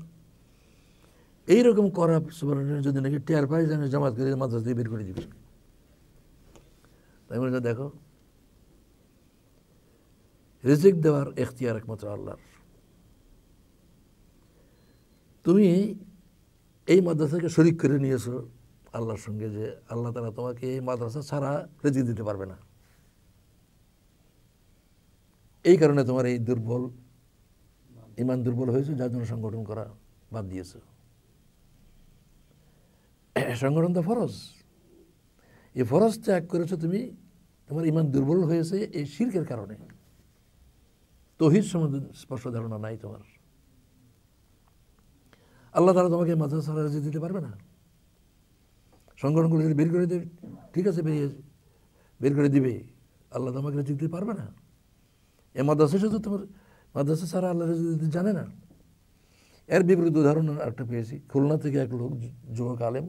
এইরকম করা সুপারিনটেন্ডেন্ট যদি নাকি টের পায় যে আমি জামাত করি, মাদ্রাসা দিয়ে বের করে দিবে। তাই বলে দেখো, রিজিক দেওয়ার এখতিয়ার একমাত্র আল্লাহর। তুমি এই মাদ্রাসাকে শরীক করে নিয়েছো আল্লাহর সঙ্গে, যে আল্লাহ তাআলা তোমাকে এই মাদ্রাসা ছাড়া রিজিক দিতে পারবে না। এই কারণে তোমার এই দুর্বল ঈমান দুর্বল হয়েছে, যার জন্য সংগঠন করা বাদ দিয়েছো। সংগঠন তো ফরজ, এই ফরজ ত্যাগ করেছো তুমি, তোমার ঈমান দুর্বল হয়েছে এই শিরকের কারণে। তাওহীদ সম্বন্ধে স্পষ্ট ধারণা নাই তোমার। আল্লাহ তাআলা তোমাকে মাদ্রাসা ছাড়া রিজিক দিতে পারবে না। সংগঠনগুলো যদি বের করে দেবে, ঠিক আছে, বের করে দিবে, আল্লাহ তোমাকে রিজিক দিতে পারবে না। এই মাদ্রাসা শুধু তোমার মাদ্রাসা ছাড়া আল্লাহ রিজিক দিতে জানে না। এর বিপরীত উদাহরণ একটা পেয়েছি। খুলনা থেকে এক লোক, যুবক আলেম,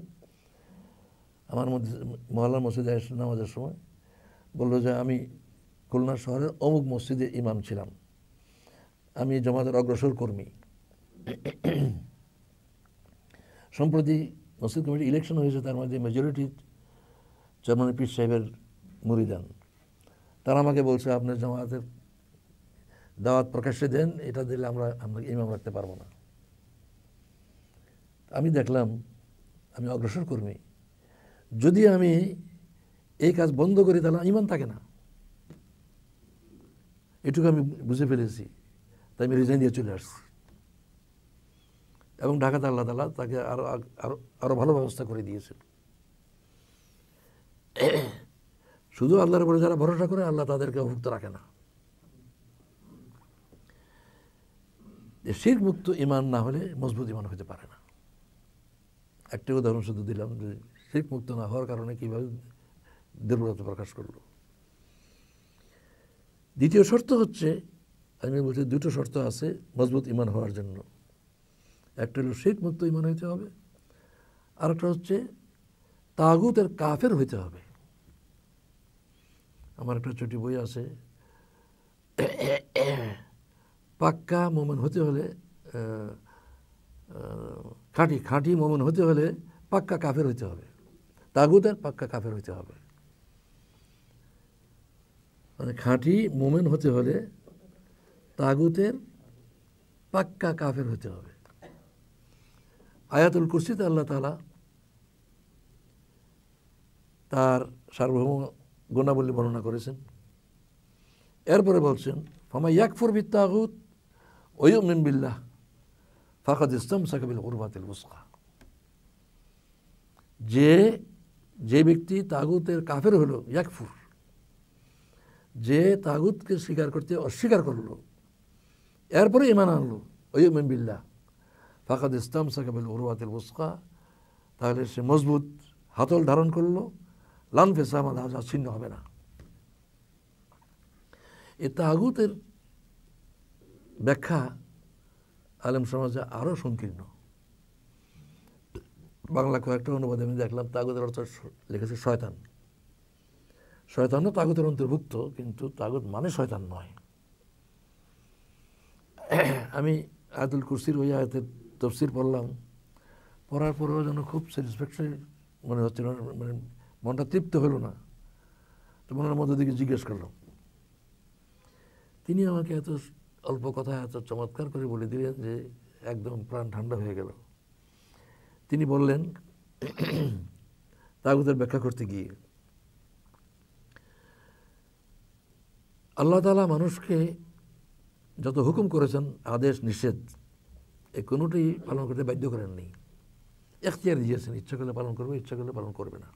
আমার মহল্লার মসজিদে এসে নামাজের সময় বললো যে আমি খুলনা শহরের অমুক মসজিদে ইমাম ছিলাম, আমি জামাতের অগ্রসর কর্মী। সম্প্রতি মসজিদ কমিটি ইলেকশন হয়েছে, তার মধ্যে মেজরিটি চেয়ারম্যান পীর সাহেবের মুরিদান। তারা আমাকে বলছে আপনার জামাতের দাওয়াত প্রকাশ্যে দেন, এটা দিলে আমরা ইমাম রাখতে পারবো না। আমি দেখলাম আমি অগ্রসর কর্মী, যদি আমি এই কাজ বন্ধ করি তাহলে ঈমান থাকে না, এটুকু আমি বুঝে ফেলেছি। তাই আমি রিজাইন দিয়ে চলে আসছি এবং ঢাকাতে আল্লাহ তাআলা তাকে আরো ভালো ব্যবস্থা করে দিয়েছেন। শুধু আল্লাহর উপরে যারা ভরসা করে আল্লাহ তাদেরকে অভুক্ত রাখে না। শিরক মুক্ত ঈমান না হলে মজবুত ঈমান হতে পারে না। একটা উদাহরণ শুধু দিলাম যে শিরক মুক্ত না হওয়ার কারণে কিভাবে দুর্বলতা প্রকাশ করলো। দ্বিতীয় শর্ত হচ্ছে, আমি বলছি দুটো শর্ত আছে মজবুত ঈমান হওয়ার জন্য। একটা হলো শিরক মুক্ত ঈমান হইতে হবে, আর একটা হচ্ছে তাগুতের কাফের হইতে হবে। আমার একটা ছোটি বই আছে, পাক্কা মোমেন হতে হলে, খাঁটি মোমেন হতে হলে পাক্কা কাফের হইতে হবে, তাগুতের পাক্কা কাফের হইতে হবে। মানে খাঁটি মোমেন হতে হলে তাগুতের পাক্কা কাফের হতে হবে। আয়াতুল কুরসিতে আল্লাহ তাআলা তার সার্বভৌম গুণাবলী বর্ণনা করেছেন। এরপরে বলছেন ফামান ইয়াকফুর বিত্তাগুত ওয়া ইউমিন বিল্লাহ ফাকাদ ইসতামসাকা বিল উরওয়াতিল উসকা। যে ব্যক্তি তাগুতের কাফের হলো, ইয়াকফুর, যে তাগুতকে স্বীকার করতে অস্বীকার করলো, এরপরে ঈমান আনলো, ওয়া ইউমিন বিল্লাহ ফাকাদ ইসতামসাকা বিল উরওয়াতিল উসকা, তাহলে সে মজবুত হাতল ধারণ করলো, লান ফিসামা, যা ছিন্ন হবে না। এই তাগুতের ব্যাখ্যা আলেম সমাজে আরও সংকীর্ণ। বাংলা কয়েকটা অনুবাদে আমি দেখলাম তাগুতের অর্থ লিখেছে শয়তান। শয়তানও তাগুতের অন্তর্ভুক্ত, কিন্তু তাগুত মানে শয়তান নয়। আমি আয়াতুল কুরসির ওই আয়াতের তাফসীর পড়লাম, পড়ার পরেও যেন খুব স্যাটিসফ্যাকশন মনে হচ্ছিল, মানে মনটা তৃপ্ত হলো না। তো মনের মধ্যে দিকে জিজ্ঞেস করলাম, তিনি আমাকে এত অল্প কথা এত চমৎকার করে বলে দিলেন যে একদম প্রাণ ঠান্ডা হয়ে গেল। তিনি বললেন তাগুতের ব্যাখ্যা করতে গিয়ে, আল্লাহ তাআলা মানুষকে যত হুকুম করেছেন, আদেশ নিষেধ, এ কোনোটাই পালন করতে বাধ্য করেননি, এখতিয়ার দিয়েছেন, ইচ্ছা করলে পালন করবে, ইচ্ছা করলে পালন করবে না।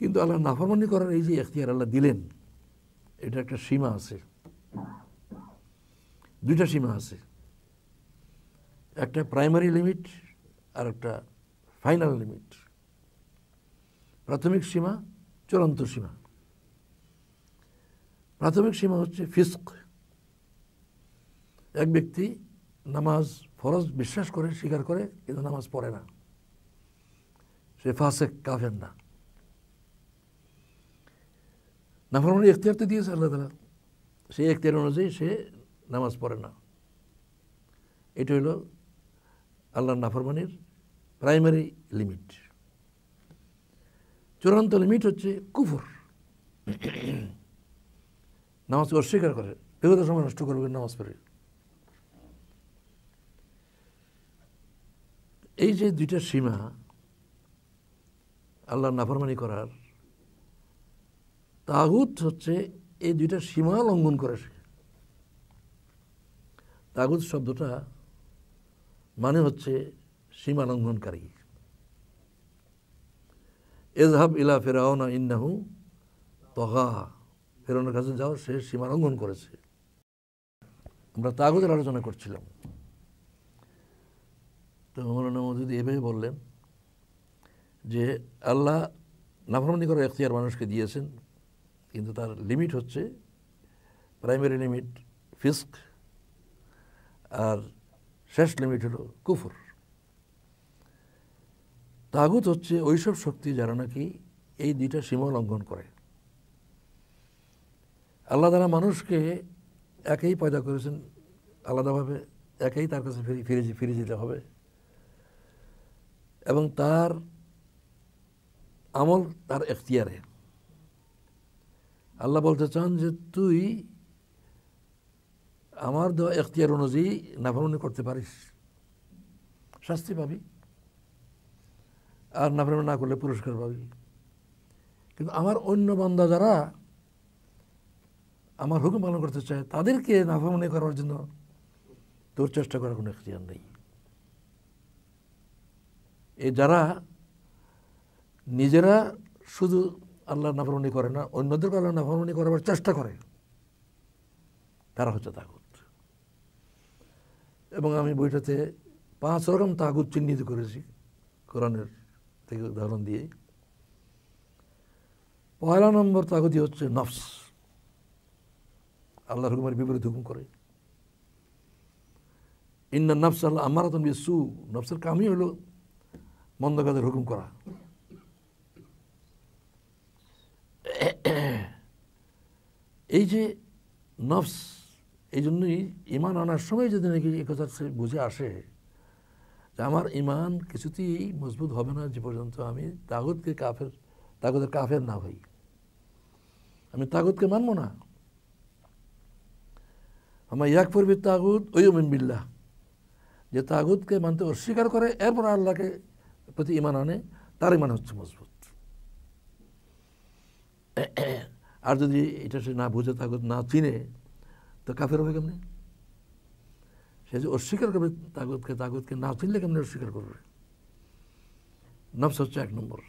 কিন্তু আল্লাহ নাফরমানি করার এই যে এখতিয়ার আল্লাহ দিলেন, এটা একটা সীমা আছে, দুইটা সীমা আছে, একটা প্রাইমারি লিমিট আর একটা ফাইনাল লিমিট। প্রাথমিক সীমা, চূড়ান্ত সীমা। প্রাথমিক সীমা হচ্ছে ফিস্ক। এক ব্যক্তি নামাজ ফরজ বিশ্বাস করে, স্বীকার করে, কিন্তু নামাজ পড়ে না, সে ফাসেক, কাফের না। নাফরমানি এখতিয়ার তো দিয়েছে আল্লাহ তাআলা, সেই এখতিয়ার অনুযায়ী সে নামাজ পড়ে না। এটা হলো আল্লাহর নাফরমানির প্রাইমারি লিমিট। চূড়ান্ত লিমিট হচ্ছে কুফর, নামাজকে অস্বীকার করে, বিগত সময় নষ্ট করবে নামাজ পড়ে। এই যে দুইটা সীমা আল্লাহর নাফরমানি করার, তাগুত হচ্ছে এই দুইটা সীমা লঙ্ঘন করে। তাগুত শব্দটা মানে হচ্ছে সীমা লঙ্ঘনকারী। এযহাব ইলা ফিরআউনা ইন্নাহু তাগা, ফিরআউনের কাছে যাও, সে সীমা লঙ্ঘন করেছে। আমরা তাগুতের আলোচনা করছিলাম, তো মৌলানা মওদুদী এভাবে বললেন যে আল্লাহ নাফরমানি করার এখতিয়ার মানুষকে দিয়েছেন, কিন্তু তার লিমিট হচ্ছে প্রাইমারি লিমিট ফিস্ক, আর শেষ লিমিট হলো কুফর। তাগুত হচ্ছে ওইসব শক্তি যারা নাকি এই দুইটা সীমা লঙ্ঘন করে। আল্লাহ তাআলা মানুষকে একেই পয়দা করেছেন আলাদাভাবে, একেই তার কাছে ফিরে যেতে হবে, এবং তার আমল তার এখতিয়ারে। আল্লাহ বলতে চান যে তুই আমার দেওয়া এখতিয়ার অনুযায়ী নাফরমানি করতে পারিস, শাস্তি পাবি, আর নাফরমানি না করলে পুরস্কার পাবি। কিন্তু আমার অন্য বান্দা যারা আমার হুকুম পালন করতে চায়, তাদেরকে নাফরমানি করার জন্য তোর চেষ্টা করার কোনো এখতিয়ার নেই। এই যারা নিজেরা শুধু আল্লাহর নাফরমানি করে না, অন্যদেরকে আল্লাহর নাফরমানি করার চেষ্টা করে, তারা হচ্ছে তাগুত। এবং আমি বইটাতে 5 রকম তাগুত চিহ্নিত করেছি কোরআনের থেকে উদাহরণ দিয়ে। পয়লা নম্বর তাগুতি হচ্ছে নফস, আল্লাহর হুকুমের বিপরীত হুকুম করে। ইন্না নফস আল্লাহ আমারাতুন বিসু, নফসের কামই হলো মন্দ কাজের হুকুম করা। এই যে নফস, এই জন্যই ইমান আনার সময় যদি নাকি এই কথা বুঝে আসে যে আমার ইমান কিছুতেই মজবুত হবে না যে পর্যন্ত আমি তাগুতের কাফের না হই, আমি তাগুতকে মানব না। আমার ইয়াকফুর বিত তাগুত ওয়া ইউমিন বিল্লাহ, যে তাগুতকে মানতে অস্বীকার করে এরপর আল্লাহকে প্রতি ইমান আনে, তার ইমান হচ্ছে মজবুত। আর যদি এটা সে না বুঝে, তাগুত না চিনে, তো কাফের হবে কেমনে? সে যে অস্বীকার করবে তাগুতকে না চিনলে কেমনে অস্বীকার করবে? নফস হচ্ছে 1 নম্বর।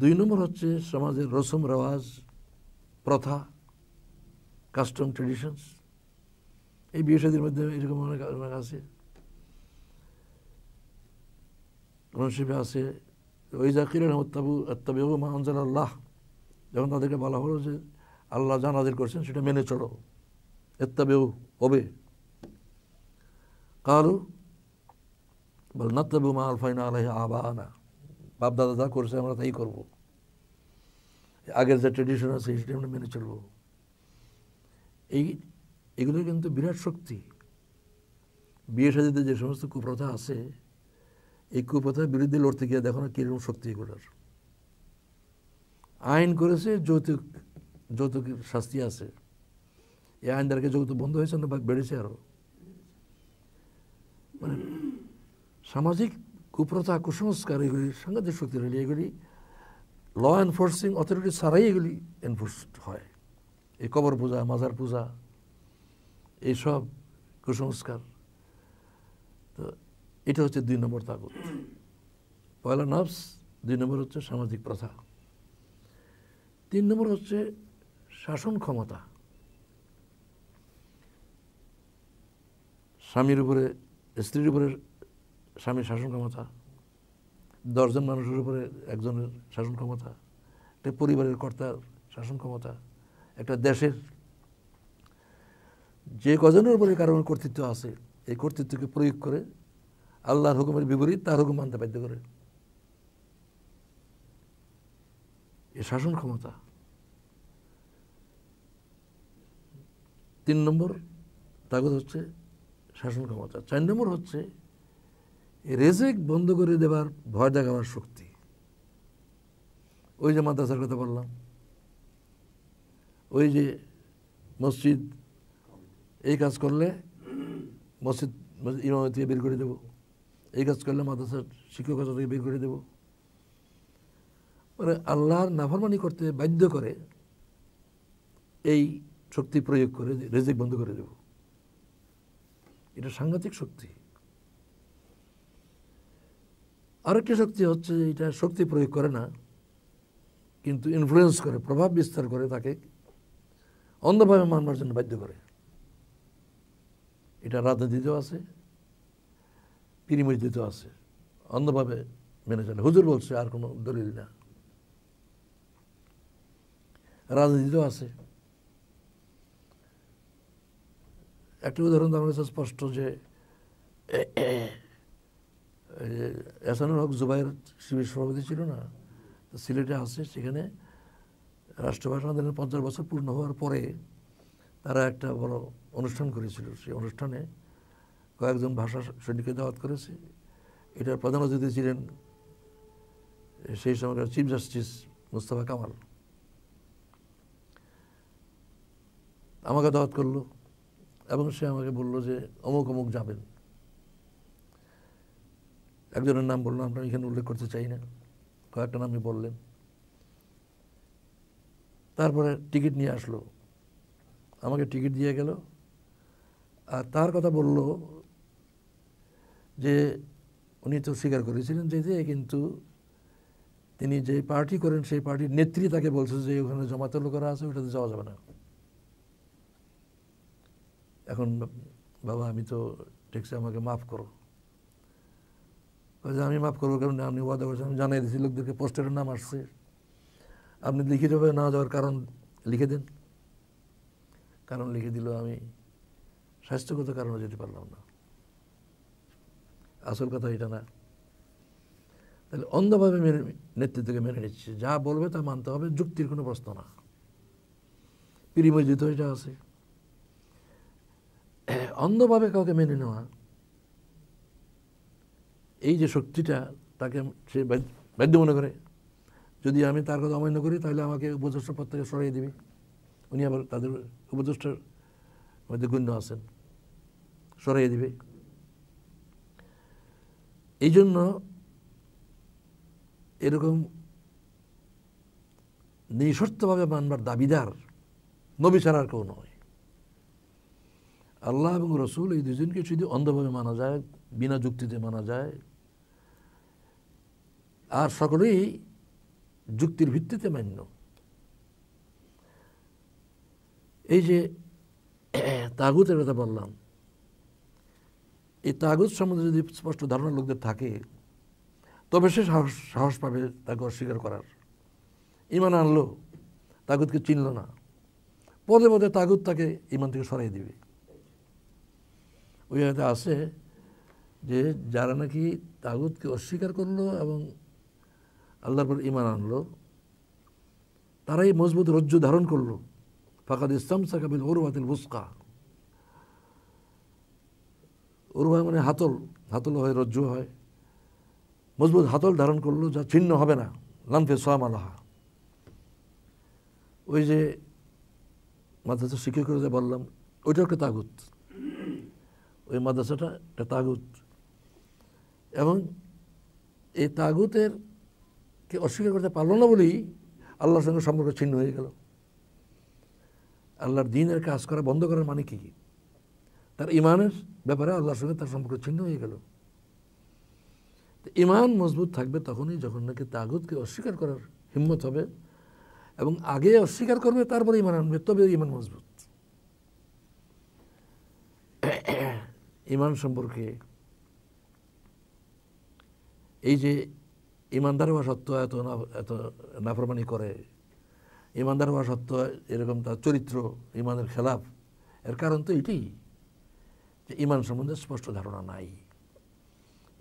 2 নম্বর হচ্ছে সমাজের রসম রেওয়াজ, প্রথা, কাস্টম, ট্রেডিশনস। এই বিয়ে শাদীর মধ্যে এরকম অনেক আছে, মনসিবে আছে। ওই জাকিরের আত্তাবিউ মা আনজালাল্লাহ, যখন তাদেরকে বলা হলো যে আল্লাহ যা নাযিল করছেন সেটা মেনে চলো, ইত্তাবিউ হবে, কালু বল নাত্তাবিউ মা আলফাইনা আলাইহি আবানা, বাপ দাদা যা করছে আমরা তাই করবো, আগের যে ট্রেডিশন আছে সেটা আমরা মেনে চলবো। এগুলো কিন্তু বিরাট শক্তি। বিয়ে শাদীতে যে সমস্ত কুপ্রথা আছে, এই কুপ্রথার বিরুদ্ধে লড়তে গিয়ে দেখো না কিরকম শক্তি এগুলোর। আইন করেছে যৌতুকের শাস্তি আছে। এই আইন দ্বারা যৌতুক বন্ধ হয়েছে না বেড়েছে আরো। মানে সামাজিক কুপ্রথা, কুসংস্কার এগুলি সাংঘাতিক শক্তিশালী। এগুলি ল এনফোর্সিং অথরিটি ছাড়াই এগুলি এনফোর্স হয়। এই কবর পূজা, মাজার পূজা, এইসব কুসংস্কার। তো এটা হচ্ছে 2 নম্বর তাগুত। পয়লা নফস, 2 নম্বর হচ্ছে সামাজিক প্রথা, 3 নম্বর হচ্ছে শাসন ক্ষমতা। স্বামীর উপরে, স্ত্রীর উপরে স্বামীর শাসন ক্ষমতা, 10 জন মানুষের উপরে একজনের শাসন ক্ষমতা, একটা পরিবারের কর্তার শাসন ক্ষমতা, একটা দেশের যে কজনের উপরে কারণ কর্তৃত্ব আছে, এই কর্তৃত্বকে প্রয়োগ করে আল্লাহর হুকুমের বিপরীত তার হুকুম মানতে বাধ্য করে, এ শাসন ক্ষমতা। 3 নম্বর তাগুত হচ্ছে শাসন ক্ষমতা। 4 নম্বর হচ্ছে রেজেক বন্ধ করে দেবার ভয় দেখাবার শক্তি। ওই যে মাদ্রাসার কথা বললাম, ওই যে মসজিদ এই কাজ করলে মসজিদ ইমামতি থেকে বের করে দেব, এই কাজ করলে মাদ্রাসার শিক্ষকতা থেকে বের করে দেব, মানে আল্লাহর নাফরমানি করতে বাধ্য করে এই শক্তি প্রয়োগ করে রেজেক বন্ধ করে দেব। এটা সাংঘাতিক শক্তি। আরেকটি শক্তি হচ্ছে, এটা শক্তি প্রয়োগ করে না কিন্তু ইনফ্লুয়েন্স করে, প্রভাব বিস্তার করে, তাকে অন্ধভাবে মানবার জন্য বাধ্য করে। এটা রাজনীতিতেও আছে, পীরমসজিদেও আছে, অন্ধভাবে মেনে চলে। হুজুর বলছে, আর কোনো দলিল না। রাজনীতিতেও আছে। একটা উদাহরণ তো আমার কাছে স্পষ্ট, যে এহসানুল হক জুবাইর শিবির সভাপতি ছিল না, তো সিলেটে আছে, সেখানে রাষ্ট্রভাষা আন্দোলনের 50 বছর পূর্ণ হওয়ার পরে তারা একটা বড় অনুষ্ঠান করেছিল। সেই অনুষ্ঠানে কয়েকজন ভাষা সৈনিককে দাওয়াত করেছে। এটার প্রধান অতিথি ছিলেন সেই সময়কার চিফ জাস্টিস মুস্তাফা কামাল। আমাকে দাওয়াত করলো এবং সে আমাকে বললো যে অমুক অমুক যাবেন। একজনের নাম বললাম, আমরা এখানে উল্লেখ করতে চাই না, কয়েকটা নামই বললেন। তারপরে টিকিট নিয়ে আসলো, আমাকে টিকিট দিয়ে গেল, আর তার কথা বলল যে উনি তো স্বীকার করেছিলেন যে কিন্তু তিনি যে পার্টি করেন সেই পার্টির নেত্রী তাকে বলছে যে ওখানে জমাতে লোকেরা আছে, ওটাতে যাওয়া যাবে না। এখন বাবা আমি তো টেক্সে, আমাকে মাফ করো। আমি মাফ করবো কারণ আপনি ওয়াদা করেছেন, আমি জানাই দিয়েছি লোকদেরকে, পোস্টারের নাম আসছে, আপনি লিখিতভাবে না যাওয়ার কারণ লিখে দেন। কারণ লিখে দিল, আমি স্বাস্থ্যগত কারণে যেতে পারলাম না। আসল কথা এটা না। তাহলে অন্ধভাবে নেতৃত্বকে মেনে নিচ্ছে, যা বলবে তা মানতে হবে, যুক্তির কোনো প্রশ্ন না। পীরমসজিদ এটা আছে। অন্ধভাবে কাউকে মেনে নেওয়া, এই যে শক্তিটা, তাকে সে বাধ্য মনে করে, যদি আমি তার কথা অমান্য করি তাহলে আমাকে উপদেষ্টা পদ থেকে সরিয়ে দিবে। উনি আবার তাদের উপদেষ্টার মধ্যে গণ্য আছেন, সরিয়ে দিবে। এই জন্য এরকম নিঃশর্তভাবে মানবার দাবিদার নবী ছাড়া আর কেউ নয়। আল্লাহ এবং রসুল এই দুজনকে যদি অন্ধভাবে মানা যায়, বিনা যুক্তিতে মানা যায়, আর সকলেই যুক্তির ভিত্তিতে মান্য। এই যে তাগুতের কথা বললাম, এই তাগুত সম্বন্ধে যদি স্পষ্ট ধারণা লোকদের থাকে, তবে সে সাহস পাবে তাকে অস্বীকার করার। ইমান আনলো, তাগুতকে চিনল না, পদে পদে তাগুত তাকে ইমান থেকে সরাই দিবে। ওই জায়গাতে আছে যে যারা নাকি তাগুতকে অস্বীকার করলো এবং আল্লাহর পর ইমান আনলো, তারাই মজবুত রজ্জু ধারণ করলো। ফাকাদ ইসতামসাকা বিল উরওয়াতিল বুসকা। উরওয়া মানে হাতল, হাতল হয়, রজ্জু হয়। মজবুত হাতল ধারণ করলো, যা ছিন্ন হবে না। লানফে সামালাহা। ওই যে মাদ্রাসা শিক্ষকের যে বললাম, ওইটা একটা তাগুত। ওই মাদ্রাসাটা একটা তাগুত। এবং এই তাগুতের কে অস্বীকার করতে পারলো না বলেই আল্লাহর সঙ্গে সম্পর্ক ছিন্ন হয়ে গেল। আল্লাহর দ্বীনের কাজ করা বন্ধ করার মানে কি? তার ইমানের ব্যাপারে আল্লাহর সঙ্গে তার সম্পর্ক ছিন্ন হয়ে গেল। ইমান মজবুত থাকবে তখনই যখন নাকি তাগুতকে অস্বীকার করার হিম্মত হবে এবং আগে অস্বীকার করবে তারপরে ইমান আনবে, তবে ইমান মজবুত। ইমান সম্পর্কে এই যে ইমানদার হওয়া সত্ত্বেও এত নাফরমানি করে, ইমানদার হওয়া সত্ত্বেও এরকম তার চরিত্র ইমানের খেলাফ, এর কারণ তো এটাই যে ইমান সম্বন্ধে স্পষ্ট ধারণা নাই।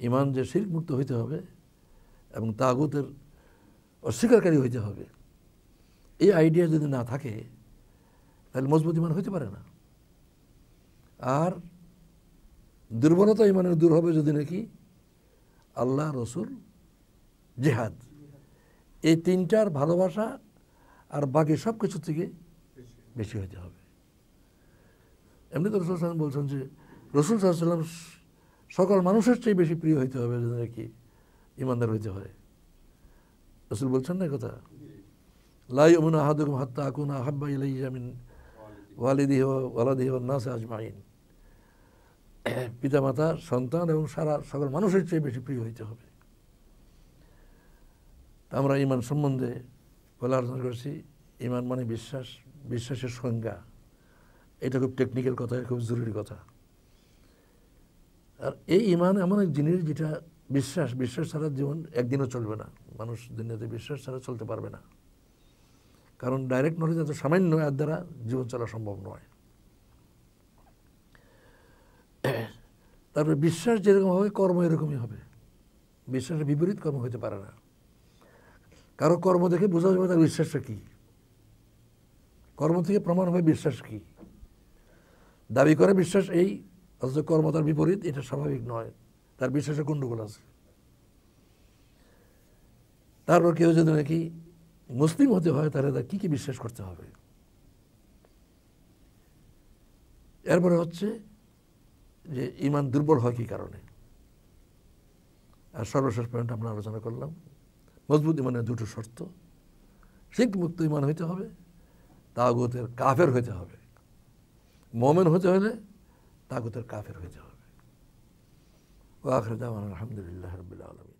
ইমান যে শিরক মুক্ত হইতে হবে এবং তাগুতের অস্বীকারী হইতে হবে, এই আইডিয়া যদি না থাকে তাহলে মজবুত ইমান হইতে পারে না। আর দুর্বলতা ইমানের দূর হবে যদি নাকি আল্লাহ, রসুল, জিহাদ, এই তিনটার ভালোবাসা আর বাকি সব কিছু থেকে বেশি হইতে হবে। এমনি তো রসুল সাল্লাম বলছেন যে রসুল সাল্লাম সকল মানুষের চেয়ে বেশি প্রিয় হইতে হবে যদি নাকি ইমানদার হইতে হয়। রসুল বলছেন না কথা, লা ইউমিনু আহাদুকুম হাত্তা আকুনা আহাব্বা ইলাইয়া মিন ওয়ালিদিহি ওয়া ওয়ালাদিহি ওয়ান নাসি আজমাইন। পিতামাতা, সন্তান এবং সকল মানুষের চেয়ে বেশি প্রিয় হইতে হবে। আমরা ইমান সম্বন্ধে বলে আলোচনা করছি। ইমান মানে বিশ্বাস, বিশ্বাসের সংজ্ঞা, এটা খুব টেকনিক্যাল কথা, খুব জরুরি কথা। আর এই ইমান এমন এক জিনিস যেটা বিশ্বাস ছাড়া জীবন একদিনও চলবে না। মানুষ দুনিয়াতে বিশ্বাস ছাড়া চলতে পারবে না, কারণ ডাইরেক্ট নলেজ এত সামান্য, এর দ্বারা জীবন চলা সম্ভব নয়। তারপরে বিশ্বাস যেরকম হবে কর্ম এরকমই হবে। বিশ্বাসের বিপরীত কর্ম হতে পারে না। কারো কর্ম দেখে বোঝা যাবে তার বিশ্বাসটা কী, কর্ম থেকে প্রমাণ হবে বিশ্বাস কী। দাবি করে বিশ্বাস এই, অথচ কর্ম তার বিপরীত, এটা স্বাভাবিক নয়, তার বিশ্বাসের গণ্ডগোল আছে। তারপর কেউ যদি নাকি মুসলিম হতে হয় তাহলে তার কী কী বিশ্বাস করতে হবে। এরপরে হচ্ছে যে ইমান দুর্বল হয় কী কারণে। আর সর্বশেষ পয়েন্ট আমরা আলোচনা করলাম, মজবুত ইমানের দুটো শর্ত। শিরক মুক্ত ইমান হইতে হবে, তাগুতের কাফের হইতে হবে। মুমিন হতে হলে তাগুতের কাফের হইতে হবে। ওয়া আখিরু দাওয়ানা আলহামদুলিল্লাহি রাব্বিল আলামিন।